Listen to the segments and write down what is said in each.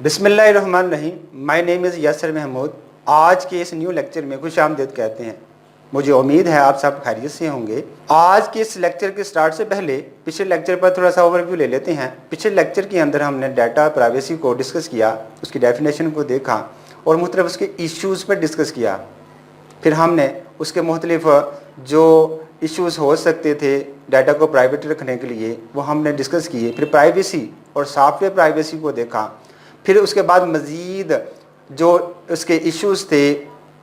बिस्मिल्लाहिर्रहमानिर्रहीम। My name is Yasir Mahmood. आज के इस न्यू लेक्चर में खुश आमदीद कहते हैं। मुझे उम्मीद है आप सब खैरियत से होंगे। आज के इस लेक्चर के स्टार्ट से पहले पिछले लेक्चर पर थोड़ा सा ओवरव्यू ले लेते हैं। पिछले लेक्चर के अंदर हमने डाटा प्राइवेसी को डिस्कस किया, उसकी डेफिनेशन को देखा और मुख्तलिफ उसके इश्यूज़ पर डिस्कस किया। फिर हमने उसके मुख्तलिफ जो इश्यूज़ हो सकते थे डाटा को प्राइवेट रखने के लिए वो हमने डिस्कस किए। फिर प्राइवेसी और सॉफ्टवेयर प्राइवेसी को देखा। फिर उसके बाद मज़ीद जो उसके इश्यूज़ थे,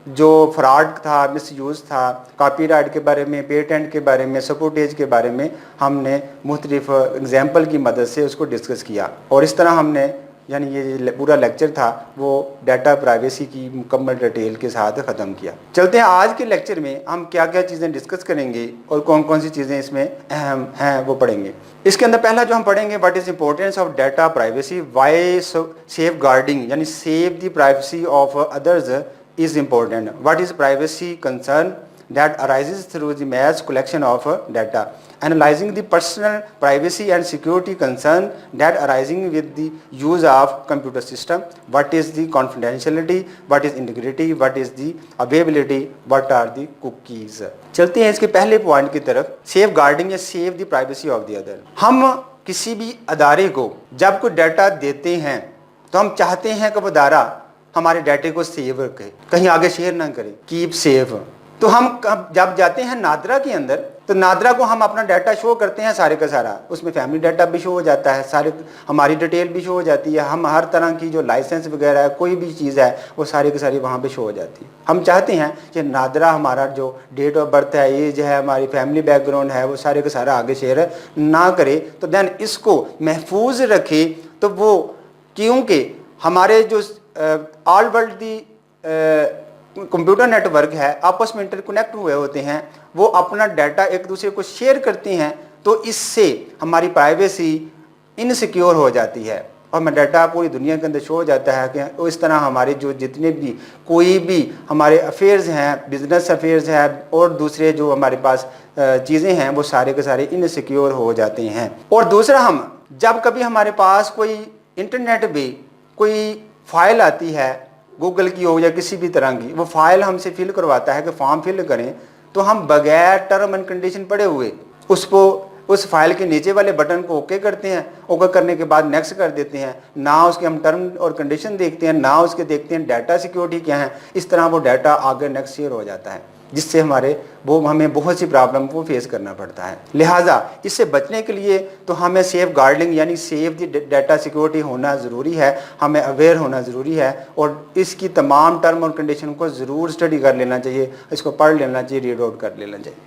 जो फ्रॉड था, मिसयूज़ था, कॉपीराइट के बारे में, पेटेंट के बारे में, सपोर्टेज के बारे में हमने मुख्तलिफ एग्जाम्पल की मदद से उसको डिस्कस किया। और इस तरह हमने यानी ये पूरा लेक्चर था वो डाटा प्राइवेसी की मुकम्मल डिटेल के साथ ख़त्म किया। चलते हैं आज के लेक्चर में हम क्या क्या चीज़ें डिस्कस करेंगे और कौन कौन सी चीज़ें इसमें अहम हैं वो पढ़ेंगे। इसके अंदर पहला जो हम पढ़ेंगे, what is importance of data privacy, why safeguarding यानी save the privacy of others is important. What is privacy concern that arises through the mass collection of data? Analyzing the personal privacy and security concern that arising with the use of computer system. What is the confidentiality? What is integrity? What is the availability? What are the cookies? चलते हैं इसके पहले point की तरफ, safe guarding या save the privacy of the other. हम किसी भी अदारे को जब कोई डाटा देते हैं तो हम चाहते हैं कि वो अदारा हमारे डाटे को सेव रखे, कहीं आगे शेयर ना करें, कीप सेफ। तो हम जब जाते हैं नादरा के अंदर तो नादरा को हम अपना डाटा शो करते हैं सारे का सारा, उसमें फैमिली डाटा भी शो हो जाता है, सारे हमारी डिटेल भी शो हो जाती है, हम हर तरह की जो लाइसेंस वगैरह है कोई भी चीज़ है वो सारी की सारी वहाँ पे शो हो जाती है। हम चाहते हैं कि नादरा हमारा जो डेट ऑफ बर्थ है, एज है, हमारी फैमिली बैकग्राउंड है वो सारे का सारा आगे शेयर ना करे, तो देन इसको महफूज रखे। तो वो क्योंकि हमारे जो ऑल वर्ल्ड दी कंप्यूटर नेटवर्क है आपस में इंटरकनेक्ट हुए होते हैं, वो अपना डाटा एक दूसरे को शेयर करते हैं, तो इससे हमारी प्राइवेसी इनसिक्योर हो जाती है और हमारा डाटा पूरी दुनिया के अंदर शो हो जाता है कि इस तरह हमारे जो जितने भी कोई भी हमारे अफेयर्स हैं, बिजनेस अफेयर्स हैं और दूसरे जो हमारे पास चीज़ें हैं वो सारे के सारे इनसिक्योर हो जाते हैं। और दूसरा, हम जब कभी हमारे पास कोई इंटरनेट पे कोई फाइल आती है, गूगल की हो या किसी भी तरह की, वो फाइल हमसे फिल करवाता है कि फॉर्म फिल करें, तो हम बगैर टर्म एंड कंडीशन पढ़े हुए उसको उस फाइल के नीचे वाले बटन को ओके करते हैं, ओके करने के बाद नेक्स्ट कर देते हैं। ना उसके हम टर्म और कंडीशन देखते हैं, ना उसके देखते हैं डाटा सिक्योरिटी क्या है। इस तरह वो डाटा आगे नेक्स्ट शेयर हो जाता है, जिससे हमें बहुत सी प्रॉब्लम को फेस करना पड़ता है। लिहाजा इससे बचने के लिए तो हमें सेफ गार्डिंग यानी सेफ द डाटा सिक्योरिटी होना ज़रूरी है, हमें अवेयर होना ज़रूरी है और इसकी तमाम टर्म और कंडीशन को ज़रूर स्टडी कर लेना चाहिए, इसको पढ़ लेना चाहिए, रीड आउट कर लेना चाहिए।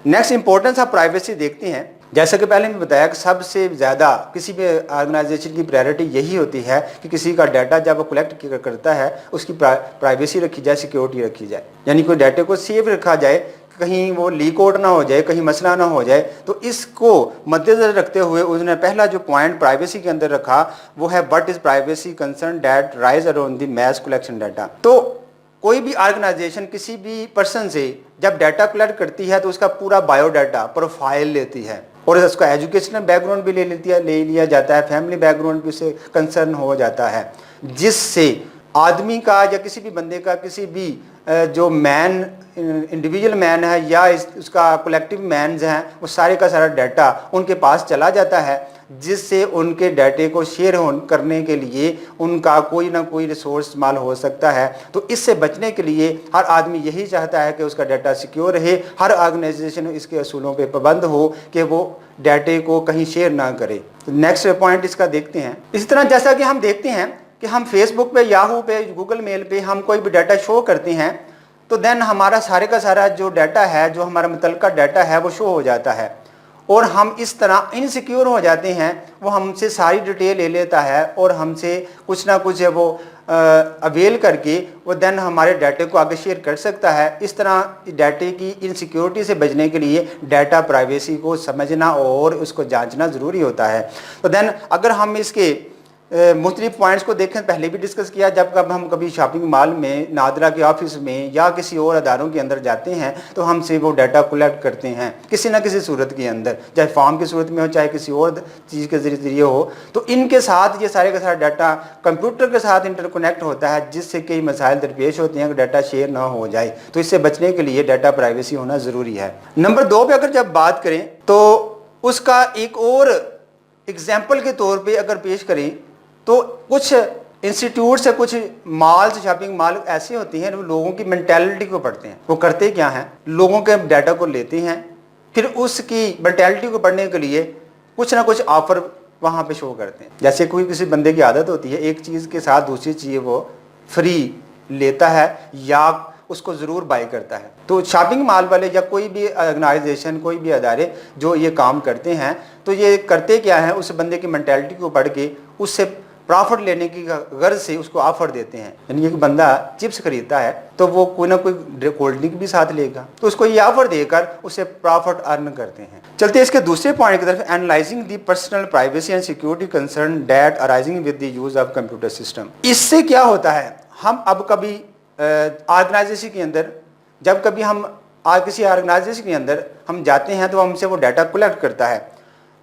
नेक्स्ट इंपॉर्टेंस ऑफ प्राइवेसी देखते हैं। जैसा कि पहले मैं बताया कि सबसे ज़्यादा किसी भी ऑर्गेनाइजेशन की प्रायोरिटी यही होती है कि किसी का डाटा जब वो कलेक्ट करता है उसकी प्राइवेसी रखी जाए, सिक्योरिटी रखी जाए, यानी कोई डाटे को सेफ रखा जाए, कहीं वो लीक आउट ना हो जाए, कहीं मसला ना हो जाए। तो इसको मद्देनजर रखते हुए उसने पहला जो पॉइंट प्राइवेसी के अंदर रखा वो है what is privacy concern that rise around the mass collection data. तो कोई भी ऑर्गेनाइजेशन किसी भी पर्सन से जब डाटा कलेक्ट करती है तो उसका पूरा बायोडाटा प्रोफाइल लेती है और उसका एजुकेशनल बैकग्राउंड भी ले लिया जाता है, फैमिली बैकग्राउंड भी उससे कंसर्न हो जाता है, जिससे आदमी का या किसी भी बंदे का किसी भी जो इंडिविजुअल मैन है या उसका कलेक्टिव मैन्स हैं वो सारे का सारा डाटा उनके पास चला जाता है, जिससे उनके डाटे को शेयर करने के लिए उनका कोई ना कोई रिसोर्स इस्तेमाल हो सकता है। तो इससे बचने के लिए हर आदमी यही चाहता है कि उसका डाटा सिक्योर रहे, हर ऑर्गेनाइजेशन इसके असूलों पे पाबंद हो कि वो डाटे को कहीं शेयर ना करे। तो नेक्स्ट पॉइंट इसका देखते हैं। इसी तरह जैसा कि हम देखते हैं कि हम फेसबुक पे, याहू पे, गूगल मेल पे हम कोई भी डाटा शो करते हैं तो देन हमारा सारे का सारा जो डाटा है, जो हमारा मुतल्लिका डाटा है वो शो हो जाता है और हम इस तरह इनसिक्योर हो जाते हैं। वो हमसे सारी डिटेल ले लेता है और हमसे कुछ ना कुछ वो अवेल करके वो देन हमारे डाटे को आगे शेयर कर सकता है। इस तरह डाटे की इनसिक्योरिटी से बचने के लिए डाटा प्राइवेसी को समझना और उसको जांचना ज़रूरी होता है। तो देन अगर हम इसके मुख्तलिफ पॉइंट्स को देखें, पहले भी डिस्कस किया, जब कब हम कभी शॉपिंग मॉल में, नादरा के ऑफिस में या किसी और अदारों के अंदर जाते हैं तो हमसे वो डाटा कलेक्ट करते हैं किसी ना किसी सूरत के अंदर, चाहे फॉर्म की सूरत में हो चाहे किसी और चीज़ के ज़रिए हो। तो इनके साथ ये सारे का सारा डाटा कंप्यूटर के साथ इंटरकनेक्ट होता है, जिससे कई मसाइल दरपेश होते हैं कि डाटा शेयर ना हो जाए। तो इससे बचने के लिए डाटा प्राइवेसी होना ज़रूरी है। नंबर 2 पे अगर जब बात करें तो उसका एक और एग्जाम्पल के तौर पर अगर पेश करें तो कुछ इंस्टीट्यूट से, कुछ मॉल से, शॉपिंग मॉल ऐसे होती हैं, लोगों की मेंटालिटी को पढ़ते हैं। वो करते क्या हैं, लोगों के डाटा को लेते हैं, फिर उसकी मेंटालिटी को पढ़ने के लिए कुछ ना कुछ ऑफर वहाँ पे शो करते हैं। जैसे कोई किसी बंदे की आदत होती है एक चीज़ के साथ दूसरी चीज़ वो फ्री लेता है या उसको ज़रूर बाय करता है। तो शॉपिंग मॉल वाले या कोई भी ऑर्गेनाइजेशन, कोई भी अदारे जो ये काम करते हैं, तो ये करते क्या है, उस बंदे की मेंटालिटी को पढ़ के उससे प्रॉफिट लेने की गर्ज से उसको ऑफर देते हैं। यानी एक बंदा चिप्स खरीदता है तो वो कोई ना कोई कोल्ड ड्रिंक भी साथ लेगा, तो उसको ये ऑफर देकर उससे प्रॉफिट अर्न करते हैं। चलते इसके दूसरे पॉइंट की तरफ, analysing the personal privacy and security concern that arising with the use of computer system. इससे क्या होता है, हम अब कभी ऑर्गेनाइजेशन के अंदर, जब कभी हम किसी ऑर्गेनाइजेशन के अंदर हम जाते हैं तो हमसे वो डाटा कलेक्ट करता है।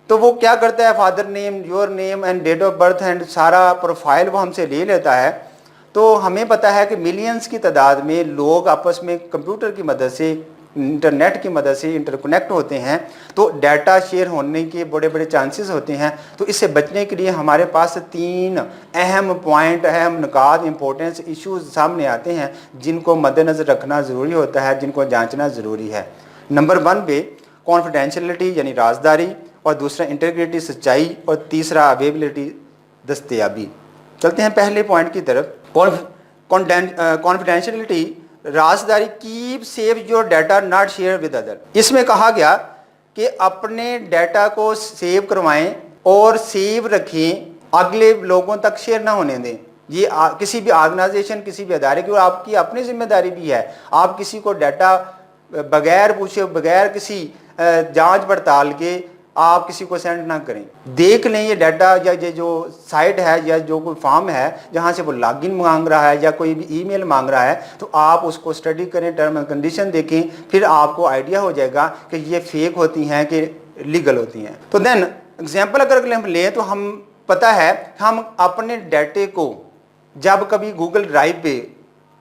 तो वो क्या करता है, father name, your name and date of birth and सारा प्रोफाइल वो हमसे ले लेता है। तो हमें पता है कि मिलियंस की तादाद में लोग आपस में कंप्यूटर की मदद से, इंटरनेट की मदद से इंटरकनेक्ट होते हैं, तो डाटा शेयर होने के बड़े बड़े चांसेस होते हैं। तो इससे बचने के लिए हमारे पास 3 अहम पॉइंट, अहम निकात, इंपॉर्टेंस इश्यूज सामने आते हैं जिनको मद्देनज़र रखना ज़रूरी होता है, जिनको जांचना ज़रूरी है। नंबर 1 पे कॉन्फिडेंशियलिटी यानी राजदारी, और दूसरा इंटीग्रिटी सच्चाई, और तीसरा अवेलेबिलिटी दस्तयाबी। चलते हैं पहले पॉइंट की तरफ, कॉन्फिडेंशियलिटी राजदारी, keep save your data not share with other. इसमें कहा गया कि अपने डाटा को सेव करवाएं और सेव रखें, अगले लोगों तक शेयर ना होने दें। ये किसी भी ऑर्गेनाइजेशन, किसी भी अदारे की और आपकी अपनी जिम्मेदारी भी है। आप किसी को डाटा बगैर पूछे, बगैर किसी जांच पड़ताल के आप किसी को सेंड ना करें। देख लें ये डाटा या ये जो साइट है या जो कोई फॉर्म है जहाँ से वो लॉगिन मांग रहा है या कोई भी ईमेल मांग रहा है, तो आप उसको स्टडी करें, टर्म एंड कंडीशन देखें, फिर आपको आइडिया हो जाएगा कि ये फेक होती हैं कि लीगल होती हैं। तो देन एग्जाम्पल अगर हम लें तो हम पता है हम अपने डाटे को जब कभी गूगल ड्राइव पे,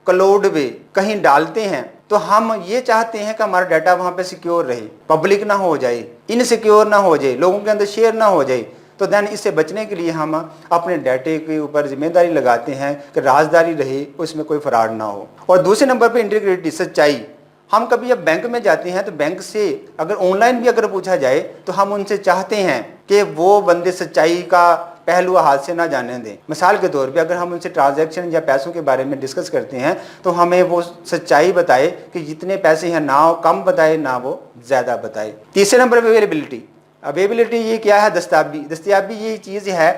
क्लाउड पे कहीं डालते हैं तो हम ये चाहते हैं कि हमारा डाटा वहाँ पे सिक्योर रहे, पब्लिक ना हो जाए, इनसिक्योर ना हो जाए, लोगों के अंदर शेयर ना हो जाए। तो देन इससे बचने के लिए हम अपने डाटे के ऊपर जिम्मेदारी लगाते हैं कि राजदारी रहे, उसमें कोई फ्रॉड ना हो। और दूसरे नंबर पे इंटीग्रिटी सच्चाई। हम कभी जब बैंक में जाते हैं तो बैंक से अगर ऑनलाइन भी अगर पूछा जाए तो हम उनसे चाहते हैं कि वो बंदे सच्चाई का पहलू हाथ से ना जाने दें। मिसाल के तौर पे अगर हम उनसे ट्रांजैक्शन या पैसों के बारे में डिस्कस करते हैं तो हमें वो सच्चाई बताए कि जितने पैसे हैं ना वो कम बताए ना वो ज़्यादा बताए। तीसरे नंबर पर अवेलेबिलिटी। अवेलेबिलिटी ये क्या है, दस्तयाबी ये चीज़ है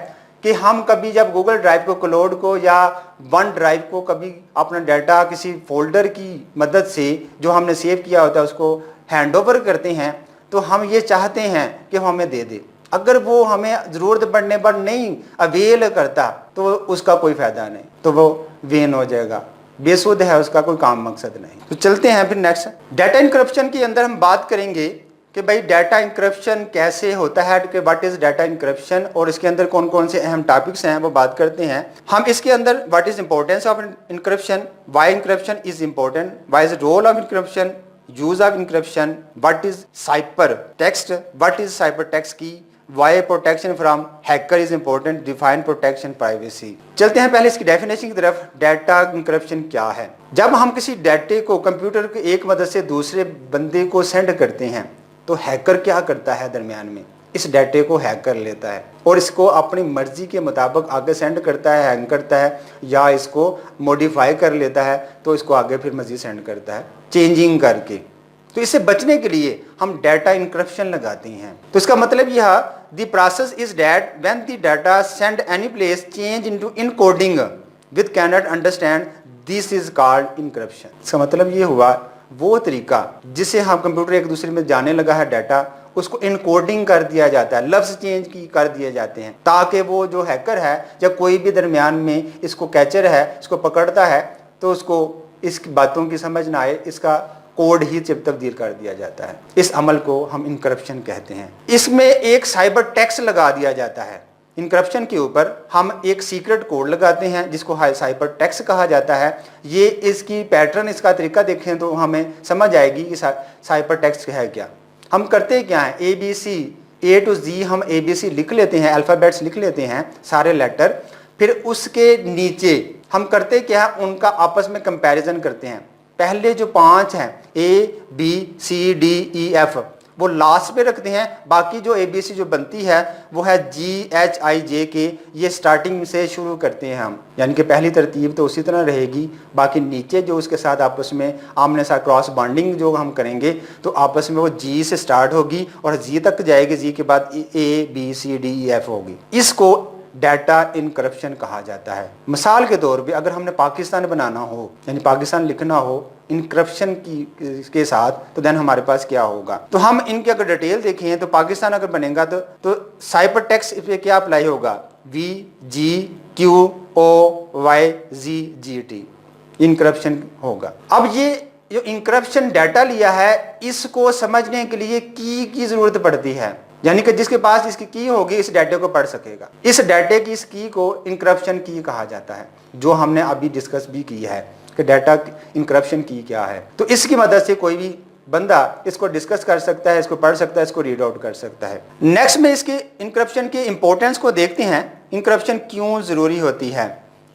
कि हम कभी जब गूगल ड्राइव को, क्लाउड को या वन ड्राइव को कभी अपना डाटा किसी फोल्डर की मदद से जो हमने सेव किया होता है उसको हैंड ओवर करते हैं तो हम ये चाहते हैं कि वो हमें दे दे। अगर वो हमें ज़रूरत पड़ने पर नहीं अवेल करता तो उसका कोई फ़ायदा नहीं, तो वो वेन हो जाएगा, बेसुध है, उसका कोई काम मकसद नहीं। तो चलते हैं फिर नेक्स्ट, डाटा इंक्रिप्शन के अंदर हम बात करेंगे कि भाई डाटा इंक्रिप्शन कैसे होता है, कि व्हाट इज़ डाटा इंक्रिप्शन और इसके अंदर कौन कौन से अहम टॉपिक्स हैं वो बात करते हैं हम। इसके अंदर what is importance of encryption, why encryption is important, why is role of encryption, use of encryption, what is cipher text, what is cipher text key, why protection from hacker is important, define protection privacy. चलते हैं पहले इसकी definition की तरफ। Data encryption क्या है? जब हम किसी डाटे को कंप्यूटर के एक मदद से दूसरे बंदे को सेंड करते हैं तो हैकर क्या करता है, दरमियान में इस डाटे को हैक कर लेता है और इसको अपनी मर्जी के मुताबिक आगे सेंड करता है, हैंग करता है या इसको मॉडिफाई कर लेता है तो इसको आगे फिर मजीद सेंड करता है चेंजिंग करके। तो इससे बचने के लिए हम डाटा इंक्रिप्शन लगाते हैं। तो इसका मतलब यह the process is that when the data send any place change into encoding with can not understand, this is called encryption. इसका मतलब ये हुआ वो तरीका जिसे हम कंप्यूटर एक दूसरे में जाने लगा है डाटा उसको इनकोडिंग कर दिया जाता है, लफ्ज़ चेंज की कर दिए जाते हैं, ताकि वो जो हैकर है जब कोई भी दरमियान में इसको कैचर है, इसको पकड़ता है तो उसको इस बातों की समझ ना आए, इसका कोड ही तब्दील कर दिया जाता है। इस अमल को हम इनक्रप्शन कहते हैं। इसमें एक साइबर टैक्स लगा दिया जाता है। इनक्रप्शन के ऊपर हम एक सीक्रेट कोड लगाते हैं जिसको साइबर टैक्स कहा जाता है। ये इसकी पैटर्न, इसका तरीका देखें तो हमें समझ आएगी कि साइबर टैक्स है क्या। हम करते क्या हैं, A to Z हम ABC लिख लेते हैं, अल्फ़ाबेट्स लिख लेते हैं सारे लेटर, फिर उसके नीचे हम करते क्या है, उनका आपस में कंपैरिजन करते हैं। पहले जो 5 हैं ABCDEF वो लास्ट पे रखते हैं, बाकी जो ABC जो बनती है वो है GHIJK, ये स्टार्टिंग से शुरू करते हैं हम, यानी कि पहली तरतीब तो उसी तरह रहेगी, बाकी नीचे जो उसके साथ आपस में आमने साथ क्रॉस बॉन्डिंग जो हम करेंगे तो आपस में वो G से स्टार्ट होगी और Z तक जाएगी, Z के बाद ABCDEF होगी। इसको डाटा इनक्रप्शन कहा जाता है। मिसाल के तौर पे अगर हमने पाकिस्तान बनाना हो, यानी पाकिस्तान लिखना हो इनक्रप्शन के साथ, तो देन हमारे पास क्या होगा। तो हम इनके अगर डिटेल देखें तो पाकिस्तान अगर बनेगा तो साइबर टैक्स पे क्या अप्लाई होगा, VGQOYZGT इनक्रप्शन होगा। अब ये जो इनक्रप्शन डाटा लिया है इसको समझने के लिए की जरूरत पड़ती है, यानी कि जिसके पास इसकी की होगी इस डाटे को पढ़ सकेगा। इस डाटे की इस की को इनक्रप्शन की कहा जाता है, जो हमने अभी डिस्कस भी की है कि डाटा इनक्रप्शन की क्या है। तो इसकी मदद से कोई भी बंदा इसको डिस्कस कर सकता है, इसको पढ़ सकता है, इसको रीड आउट कर सकता है। नेक्स्ट में इसके इनक्रप्शन की इंपॉर्टेंस को देखते हैं। इनक्रप्शन क्यों ज़रूरी होती है,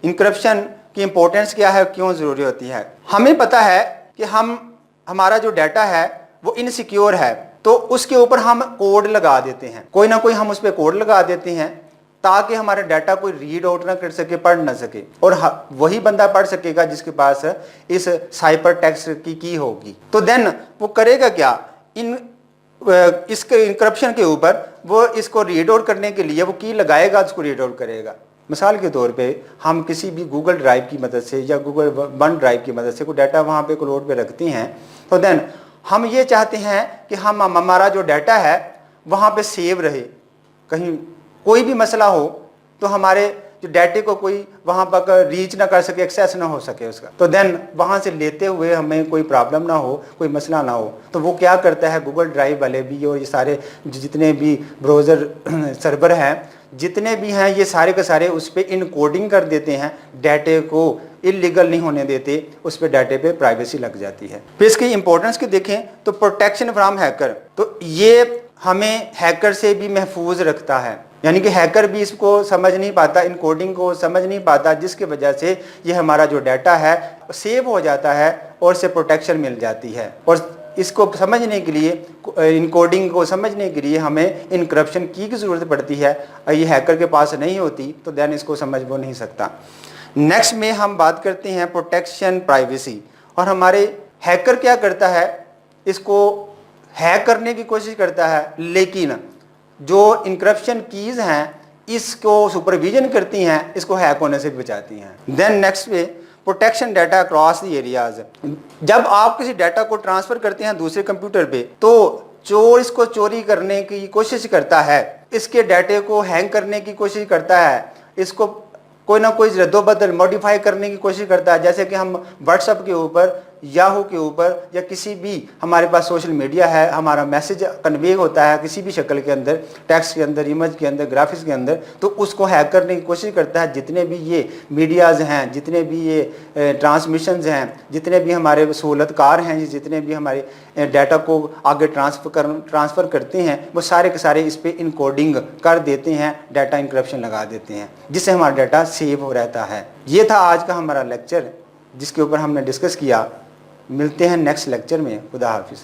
इनक्रप्शन की इंपॉर्टेंस क्या है, क्यों ज़रूरी होती है। हमें पता है कि हमारा जो डाटा है वो इनसिक्योर है, तो उसके ऊपर हम कोड लगा देते हैं, कोई ना कोई हम उस पर कोड लगा देते हैं ताकि हमारे डाटा कोई रीड आउट ना कर सके, पढ़ ना सके, और वही बंदा पढ़ सकेगा जिसके पास इस साइबर टैक्स की होगी। तो देन वो करेगा क्या, इसके इनक्रप्शन के ऊपर वो इसको रीड आउट करने के लिए वो की लगाएगा, उसको रीड आउट करेगा। मिसाल के तौर पे हम किसी भी गूगल ड्राइव की मदद से या गूगल वन ड्राइव की मदद से कोई डाटा वहाँ पे क्लोड पे रखते हैं, तो देन हम ये चाहते हैं कि हमारा जो डाटा है वहाँ पे सेव रहे, कहीं कोई भी मसला हो तो हमारे जो डाटे को कोई वहाँ पर रीच ना कर सके, एक्सेस ना हो सके उसका, तो देन वहाँ से लेते हुए हमें कोई प्रॉब्लम ना हो, कोई मसला ना हो। तो वो क्या करता है, गूगल ड्राइव वाले भी और ये सारे जितने भी ब्राउज़र सर्वर हैं जितने भी हैं, ये सारे के सारे उस पर इनकोडिंग कर देते हैं, डाटे को इलीगल नहीं होने देते, उस पर डाटे पे प्राइवेसी लग जाती है। फिर इसकी इंपॉर्टेंस की देखें तो प्रोटेक्शन फ्रॉम हैकर, तो ये हमें हैकर से भी महफूज रखता है, यानी कि हैकर भी इसको समझ नहीं पाता, इनकोडिंग को समझ नहीं पाता, जिसकी वजह से ये हमारा जो डाटा है सेव हो जाता है और से प्रोटेक्शन मिल जाती है। और इसको समझने के लिए, इनकोडिंग को समझने के लिए हमें इनक्रप्शन की ज़रूरत पड़ती है, ये हैकर के पास नहीं होती तो देन इसको समझ वो नहीं सकता। नेक्स्ट में हम बात करते हैं प्रोटेक्शन प्राइवेसी, और हमारे हैकर क्या करता है, इसको हैक करने की कोशिश करता है, लेकिन जो इनक्रप्शन कीज़ हैं इसको सुपरविजन करती हैं, इसको हैक होने से बचाती हैं। देन नेक्स्ट पे protection data across the areas, जब आप किसी डाटा को ट्रांसफ़र करते हैं दूसरे कंप्यूटर पे तो चोर इसको चोरी करने की कोशिश करता है, इसके डाटे को हैंग करने की कोशिश करता है, इसको कोई ना कोई रद्दोबदल मॉडिफाई करने की कोशिश करता है। जैसे कि हम व्हाट्सएप के ऊपर, याहू के ऊपर या किसी भी हमारे पास सोशल मीडिया है, हमारा मैसेज कन्वे होता है किसी भी शक्ल के अंदर, टेक्स्ट के अंदर, इमेज के अंदर, ग्राफिक्स के अंदर, तो उसको हैक करने की कोशिश करता है। जितने भी ये मीडियाज़ हैं, जितने भी ये ट्रांसमिशंस हैं, जितने भी हमारे सहूलतकार हैं, जितने भी हमारे डाटा को आगे ट्रांसफ़र करते हैं, वो सारे के सारे इस पर इनकोडिंग कर देते हैं, डाटा इनक्रप्शन लगा देते हैं, जिससे हमारा डाटा सेव हो रहता है। ये था आज का हमारा लेक्चर जिसके ऊपर हमने डिस्कस किया। मिलते हैं नेक्स्ट लेक्चर में। खुदा हाफिज़।